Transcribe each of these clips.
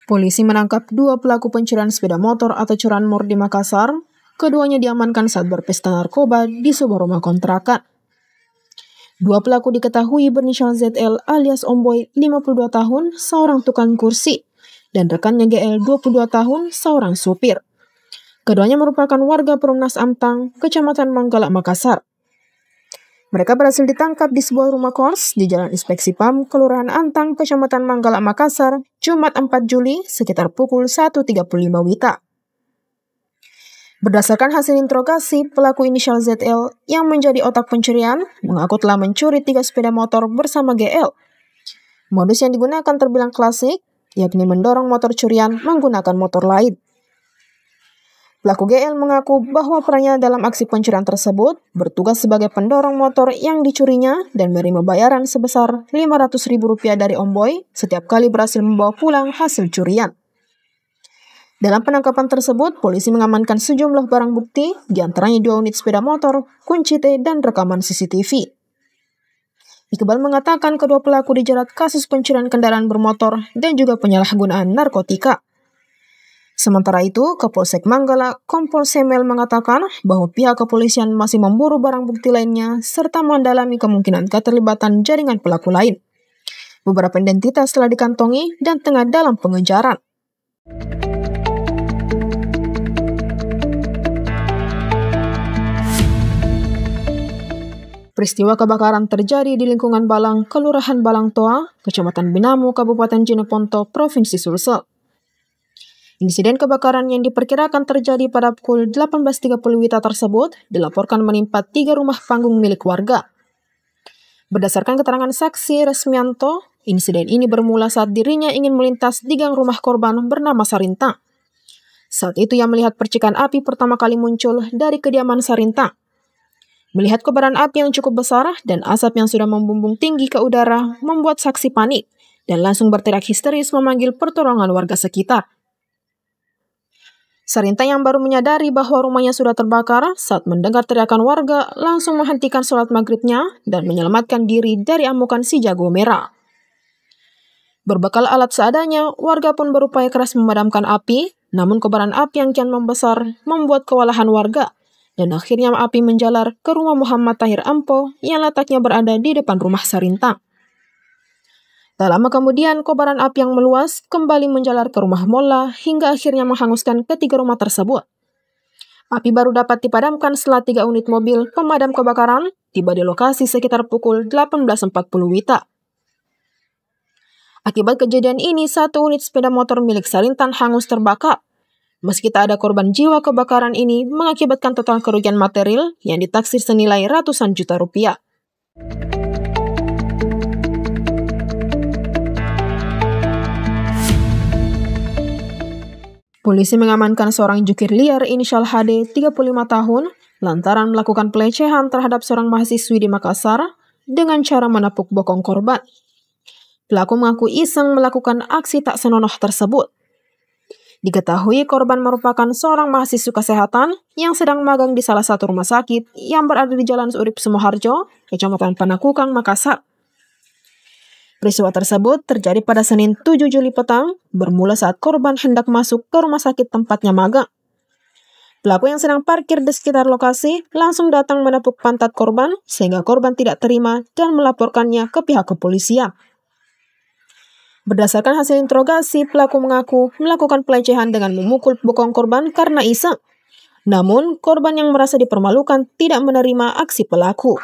Polisi menangkap 2 pelaku pencurian sepeda motor atau curanmor di Makassar. Keduanya diamankan saat berpesta narkoba di sebuah rumah kontrakan. 2 pelaku diketahui berinisial ZL alias Omboy 52 tahun, seorang tukang kursi, dan rekannya GL 22 tahun, seorang supir. Keduanya merupakan warga Perumnas Amtang, Kecamatan Manggala, Makassar. Mereka berhasil ditangkap di sebuah rumah kos di Jalan Inspeksi PAM, Kelurahan Antang, Kecamatan Manggala, Makassar, Jumat 4 Juli sekitar pukul 1.35 WITA. Berdasarkan hasil interogasi, pelaku inisial ZL yang menjadi otak pencurian mengaku telah mencuri 3 sepeda motor bersama GL. Modus yang digunakan terbilang klasik, yakni mendorong motor curian menggunakan motor lain. Pelaku GL mengaku bahwa perannya dalam aksi pencurian tersebut bertugas sebagai pendorong motor yang dicurinya dan menerima bayaran sebesar Rp500.000 dari Omboy setiap kali berhasil membawa pulang hasil curian. Dalam penangkapan tersebut, polisi mengamankan sejumlah barang bukti, diantaranya 2 unit sepeda motor, kunci T, dan rekaman CCTV. Iqbal mengatakan kedua pelaku dijerat kasus pencurian kendaraan bermotor dan juga penyalahgunaan narkotika. Sementara itu, Kapolsek Manggala, Kompol Semel mengatakan bahwa pihak kepolisian masih memburu barang bukti lainnya serta mendalami kemungkinan keterlibatan jaringan pelaku lain. Beberapa identitas telah dikantongi dan tengah dalam pengejaran. Peristiwa kebakaran terjadi di lingkungan Balang, Kelurahan Balangtoa, Kecamatan Binamu, Kabupaten Jeneponto, Provinsi Sulsel. Insiden kebakaran yang diperkirakan terjadi pada pukul 18.30 WITA tersebut dilaporkan menimpa 3 rumah panggung milik warga. Berdasarkan keterangan saksi Resmianto, insiden ini bermula saat dirinya ingin melintas di gang rumah korban bernama Sarintang. Saat itu ia melihat percikan api pertama kali muncul dari kediaman Sarintang. Melihat kobaran api yang cukup besar dan asap yang sudah membumbung tinggi ke udara membuat saksi panik dan langsung berteriak histeris memanggil pertolongan warga sekitar. Sarintang yang baru menyadari bahwa rumahnya sudah terbakar saat mendengar teriakan warga langsung menghentikan sholat maghribnya dan menyelamatkan diri dari amukan si jago merah. Berbekal alat seadanya, warga pun berupaya keras memadamkan api, namun kobaran api yang kian membesar membuat kewalahan warga, dan akhirnya api menjalar ke rumah Muhammad Tahir Ampo yang letaknya berada di depan rumah Sarintang. Tak lama kemudian, kobaran api yang meluas kembali menjalar ke rumah Molla hingga akhirnya menghanguskan ketiga rumah tersebut. Api baru dapat dipadamkan setelah 3 unit mobil pemadam kebakaran tiba di lokasi sekitar pukul 18.40 WITA. Akibat kejadian ini, 1 unit sepeda motor milik Sarintang hangus terbakar. Meski tak ada korban jiwa, kebakaran ini mengakibatkan total kerugian material yang ditaksir senilai ratusan juta rupiah. Polisi mengamankan seorang jukir liar inisial HD 35 tahun lantaran melakukan pelecehan terhadap seorang mahasiswi di Makassar dengan cara menepuk bokong korban. Pelaku mengaku iseng melakukan aksi tak senonoh tersebut. Diketahui korban merupakan seorang mahasiswa kesehatan yang sedang magang di salah satu rumah sakit yang berada di Jalan Urip Sumoharjo, Kecamatan Panakukang, Makassar. Peristiwa tersebut terjadi pada Senin 7 Juli petang, bermula saat korban hendak masuk ke rumah sakit tempatnya magang. Pelaku yang sedang parkir di sekitar lokasi langsung datang menepuk pantat korban sehingga korban tidak terima dan melaporkannya ke pihak kepolisian. Berdasarkan hasil interogasi, pelaku mengaku melakukan pelecehan dengan memukul bokong korban karena iseng. Namun, korban yang merasa dipermalukan tidak menerima aksi pelaku.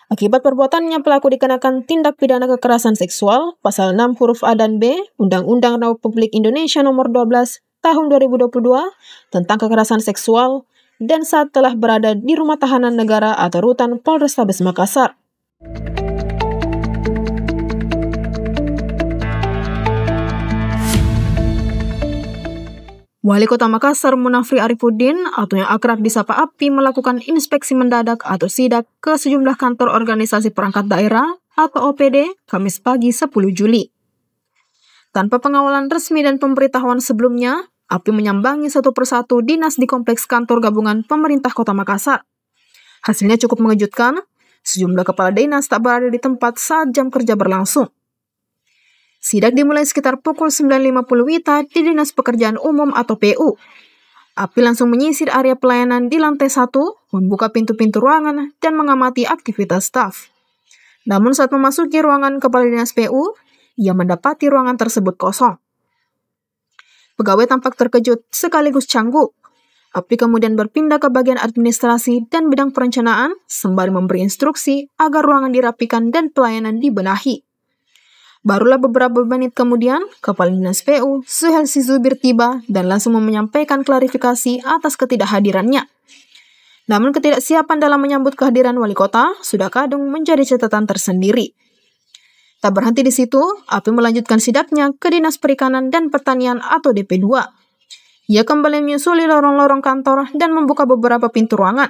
Akibat perbuatannya, pelaku dikenakan tindak pidana kekerasan seksual pasal 6 huruf A dan B Undang-Undang Republik Indonesia Nomor 12 Tahun 2022 tentang kekerasan seksual dan saat telah berada di rumah tahanan negara atau rutan Polrestabes Makassar. Wali Kota Makassar Munafri Arifuddin atau yang akrab disapa API melakukan inspeksi mendadak atau sidak ke sejumlah kantor organisasi perangkat daerah atau OPD Kamis pagi 10 Juli. Tanpa pengawalan resmi dan pemberitahuan sebelumnya, API menyambangi satu persatu dinas di kompleks kantor gabungan pemerintah Kota Makassar. Hasilnya cukup mengejutkan, sejumlah kepala dinas tak berada di tempat saat jam kerja berlangsung. Sidak dimulai sekitar pukul 9.50 WITA di Dinas Pekerjaan Umum atau PU. Api langsung menyisir area pelayanan di lantai 1, membuka pintu-pintu ruangan, dan mengamati aktivitas staf. Namun saat memasuki ruangan Kepala Dinas PU, ia mendapati ruangan tersebut kosong. Pegawai tampak terkejut sekaligus canggung. Api kemudian berpindah ke bagian administrasi dan bidang perencanaan, sembari memberi instruksi agar ruangan dirapikan dan pelayanan dibenahi. Barulah beberapa menit kemudian, Kepala Dinas PU, Suhelsi Zubir tiba dan langsung menyampaikan klarifikasi atas ketidakhadirannya. Namun ketidaksiapan dalam menyambut kehadiran wali kota sudah kadung menjadi catatan tersendiri. Tak berhenti di situ, Api melanjutkan sidaknya ke Dinas Perikanan dan Pertanian atau DP2. Ia kembali menyusuli lorong-lorong kantor dan membuka beberapa pintu ruangan.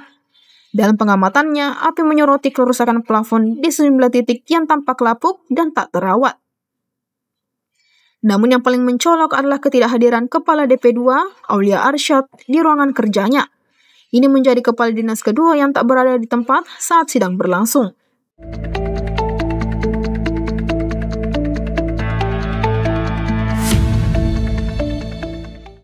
Dalam pengamatannya, Api menyoroti kerusakan plafon di sejumlah titik yang tampak lapuk dan tak terawat. Namun yang paling mencolok adalah ketidakhadiran Kepala DP2, Aulia Arsyad, di ruangan kerjanya. Ini menjadi kepala dinas kedua yang tak berada di tempat saat sidang berlangsung.